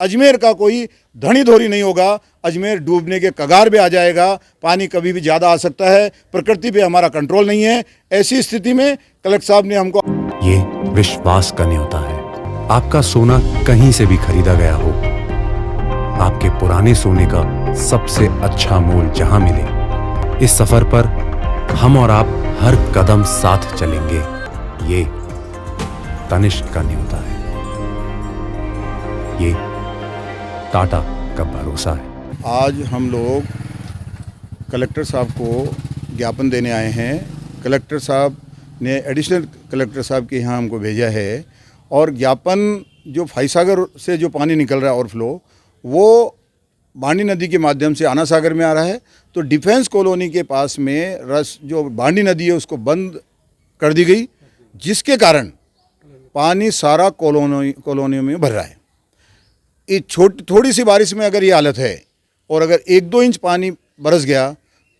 अजमेर का कोई धनी धोरी नहीं होगा। अजमेर डूबने के कगार पे आ जाएगा। पानी कभी भी ज़्यादा आ सकता है। प्रकृति पे हमारा कंट्रोल नहीं है। ऐसी स्थिति में कलेक्टर साहब ने हमको ये विश्वास का न्योता है। आपका सोना कहीं से भी खरीदा गया हो, आपके पुराने सोने का सबसे अच्छा मोल जहां मिले, इस सफर पर हम और आप हर कदम साथ चलेंगे। ये तनिष्क का न्योता है। ये टाटा का भरोसा है। आज हम लोग कलेक्टर साहब को ज्ञापन देने आए हैं। कलेक्टर साहब ने एडिशनल कलेक्टर साहब के यहाँ हमको भेजा है और ज्ञापन जो फाईसागर से जो पानी निकल रहा है ओवरफ्लो, वो बांडी नदी के माध्यम से आना सागर में आ रहा है। तो डिफेंस कॉलोनी के पास में जो बांडी नदी है उसको बंद कर दी गई, जिसके कारण पानी सारा कॉलोनी में भर रहा है। थोड़ी सी बारिश में अगर ये हालत है और अगर 1-2 इंच पानी बरस गया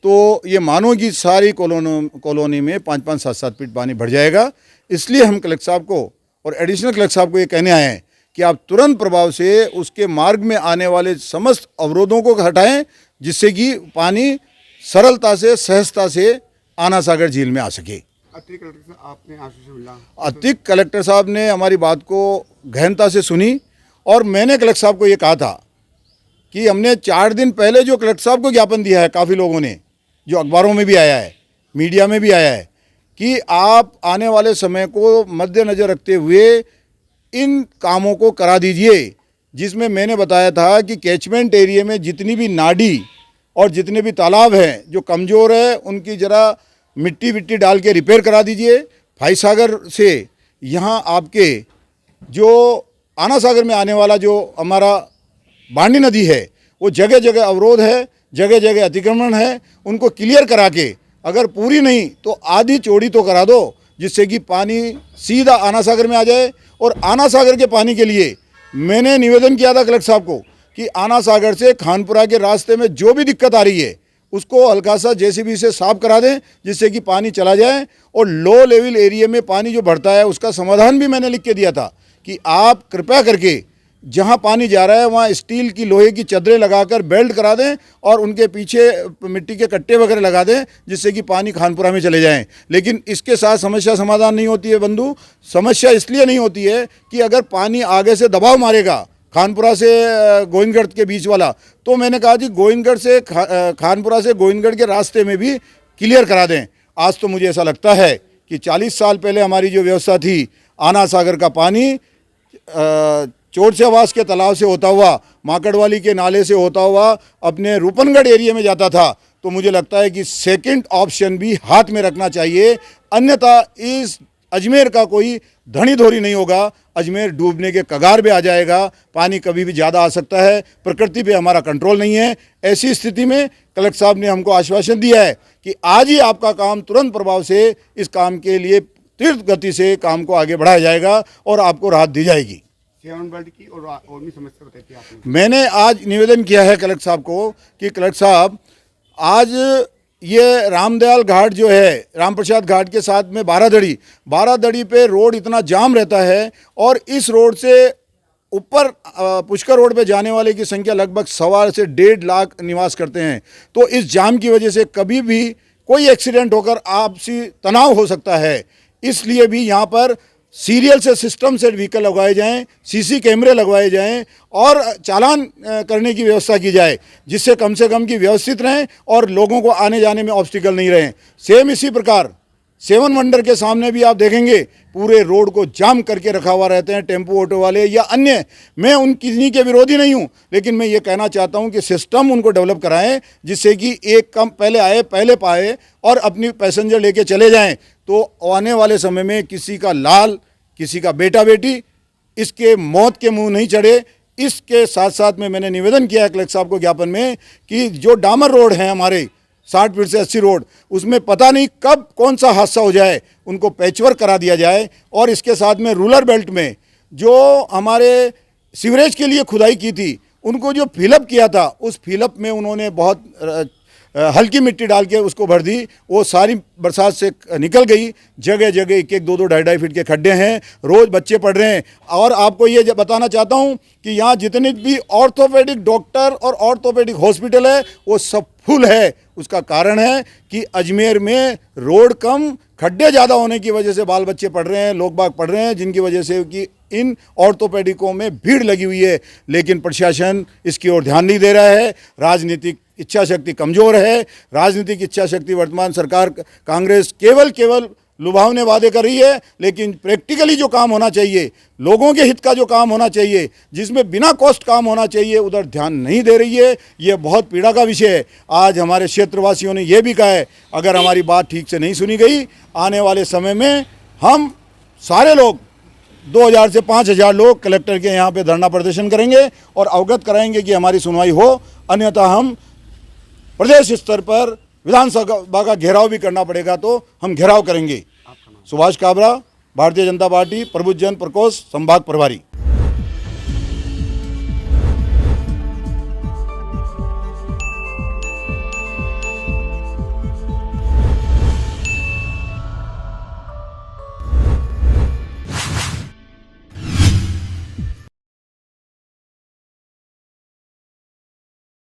तो ये मानो कि सारी कॉलोनी में 5-5, 7-7 फीट पानी भर जाएगा। इसलिए हम कलेक्टर साहब को और एडिशनल कलेक्टर साहब को ये कहने आए हैं कि आप तुरंत प्रभाव से उसके मार्ग में आने वाले समस्त अवरोधों को हटाएं, जिससे कि पानी सरलता से सहजता से आना सागर झील में आ सके। अतिरिक्त कलेक्टर साहब ने हमारी बात को गहनता से सुनी और मैंने कलेक्टर साहब को ये कहा था कि हमने 4 दिन पहले जो कलेक्टर साहब को ज्ञापन दिया है, काफ़ी लोगों ने, जो अखबारों में भी आया है, मीडिया में भी आया है, कि आप आने वाले समय को मद्देनज़र रखते हुए इन कामों को करा दीजिए। जिसमें मैंने बताया था कि कैचमेंट एरिया में जितनी भी नाडी और जितने भी तालाब हैं जो कमज़ोर है, उनकी ज़रा मिट्टी डाल के रिपेयर करा दीजिए। फाईसागर से यहाँ आपके जो आना सागर में आने वाला जो हमारा बांडी नदी है, वो जगह जगह अवरोध है, जगह जगह अतिक्रमण है, उनको क्लियर करा के अगर पूरी नहीं तो आधी चौड़ी तो करा दो, जिससे कि पानी सीधा आना सागर में आ जाए। और आना सागर के पानी के लिए मैंने निवेदन किया था कलेक्टर साहब को कि आना सागर से खानपुरा के रास्ते में जो भी दिक्कत आ रही है उसको हल्का सा जेसीबी से साफ करा दें, जिससे कि पानी चला जाए। और लो लेवल एरिया में पानी जो बढ़ता है उसका समाधान भी मैंने लिख के दिया था कि आप कृपया करके जहां पानी जा रहा है वहां स्टील की लोहे की चद्दरें लगाकर बेल्ट करा दें और उनके पीछे मिट्टी के कट्टे वगैरह लगा दें, जिससे कि पानी खानपुरा में चले जाएं। लेकिन इसके साथ समस्या समाधान नहीं होती है बंधु। समस्या इसलिए नहीं होती है कि अगर पानी आगे से दबाव मारेगा खानपुरा से गोविंदगढ़ के बीच वाला, तो मैंने कहा कि गोविंदगढ़ से खानपुरा से गोविंदगढ़ के रास्ते में भी क्लियर करा दें। आज तो मुझे ऐसा लगता है कि 40 साल पहले हमारी जो व्यवस्था थी, आना सागर का पानी चोट से आवास के तालाब से होता हुआ, माकड़वाली के नाले से होता हुआ अपने रूपनगढ़ एरिया में जाता था। तो मुझे लगता है कि सेकंड ऑप्शन भी हाथ में रखना चाहिए, अन्यथा इस अजमेर का कोई धनी धोरी नहीं होगा। अजमेर डूबने के कगार पे आ जाएगा। पानी कभी भी ज़्यादा आ सकता है। प्रकृति पे हमारा कंट्रोल नहीं है। ऐसी स्थिति में कलेक्टर साहब ने हमको आश्वासन दिया है कि आज ही आपका काम तुरंत प्रभाव से इस काम के लिए तीव्र गति से काम को आगे बढ़ाया जाएगा और आपको राहत दी जाएगी। सेवन वर्ल्ड की और भी समस्या बताई थी आपने। मैंने आज निवेदन किया है कलेक्टर साहब को कि कलेक्टर साहब, आज ये रामदयाल घाट जो है, राम प्रसाद घाट के साथ में 12 पे रोड इतना जाम रहता है और इस रोड से ऊपर पुष्कर रोड पे जाने वाले की संख्या लगभग 1.25 से 1.5 लाख निवास करते हैं। तो इस जाम की वजह से कभी भी कोई एक्सीडेंट होकर आपसी तनाव हो सकता है। इसलिए भी यहाँ पर सीरियल से सिस्टम से व्हीकल लगवाए जाएं, सीसी कैमरे लगवाए जाएं और चालान करने की व्यवस्था की जाए, जिससे कम से कम की व्यवस्थित रहें और लोगों को आने जाने में ऑब्स्टिकल नहीं रहें। सेम इसी प्रकार 7 वंडर के सामने भी आप देखेंगे पूरे रोड को जाम करके रखा हुआ रहते हैं टेम्पो ऑटो वाले या अन्य। मैं उन किसी के विरोधी नहीं हूं, लेकिन मैं ये कहना चाहता हूं कि सिस्टम उनको डेवलप कराएं, जिससे कि एक कम पहले आए पहले पाए और अपनी पैसेंजर लेके चले जाएं। तो आने वाले समय में किसी का लाल, किसी का बेटा बेटी इसके मौत के मुंह नहीं चढ़े। इसके साथ साथ में मैंने निवेदन किया है कलेक्टर साहब को ज्ञापन में कि जो डामर रोड हैं हमारे 60 फीट से 80 रोड, उसमें पता नहीं कब कौन सा हादसा हो जाए, उनको पैचवर्क करा दिया जाए। और इसके साथ में रूरल बेल्ट में जो हमारे सीवरेज के लिए खुदाई की थी, उनको जो फिलअप किया था, उस फिलअप में उन्होंने बहुत हल्की मिट्टी डाल के उसको भर दी, वो सारी बरसात से निकल गई। जगह जगह 1-1, 2-2, 2.5 फीट के खड्डे हैं, रोज़ बच्चे पढ़ रहे हैं। और आपको ये बताना चाहता हूँ कि यहाँ जितने भी ऑर्थोपेडिक डॉक्टर और ऑर्थोपेडिक हॉस्पिटल है वो सब फुल है। उसका कारण है कि अजमेर में रोड कम, खड्डे ज़्यादा होने की वजह से बाल बच्चे पढ़ रहे हैं, लोग बाग पढ़ रहे हैं, जिनकी वजह से कि इन ऑर्थोपेडिकों में भीड़ लगी हुई है। लेकिन प्रशासन इसकी ओर ध्यान नहीं दे रहा है। राजनीतिक इच्छा शक्ति कमज़ोर है। राजनीतिक इच्छा शक्ति वर्तमान सरकार कांग्रेस केवल लुभावने वादे कर रही है, लेकिन प्रैक्टिकली जो काम होना चाहिए, लोगों के हित का जो काम होना चाहिए, जिसमें बिना कॉस्ट काम होना चाहिए, उधर ध्यान नहीं दे रही है। ये बहुत पीड़ा का विषय है। आज हमारे क्षेत्रवासियों ने ये भी कहा है, अगर हमारी बात ठीक से नहीं सुनी गई, आने वाले समय में हम सारे लोग 2000 से 5000 लोग कलेक्टर के यहाँ पे धरना प्रदर्शन करेंगे और अवगत कराएंगे कि हमारी सुनवाई हो। अन्यथा हम प्रदेश स्तर पर विधानसभा का घेराव भी करना पड़ेगा तो हम घेराव करेंगे। सुभाष काबरा, भारतीय जनता पार्टी प्रबुद्ध जन प्रकोष्ठ संभाग प्रभारी।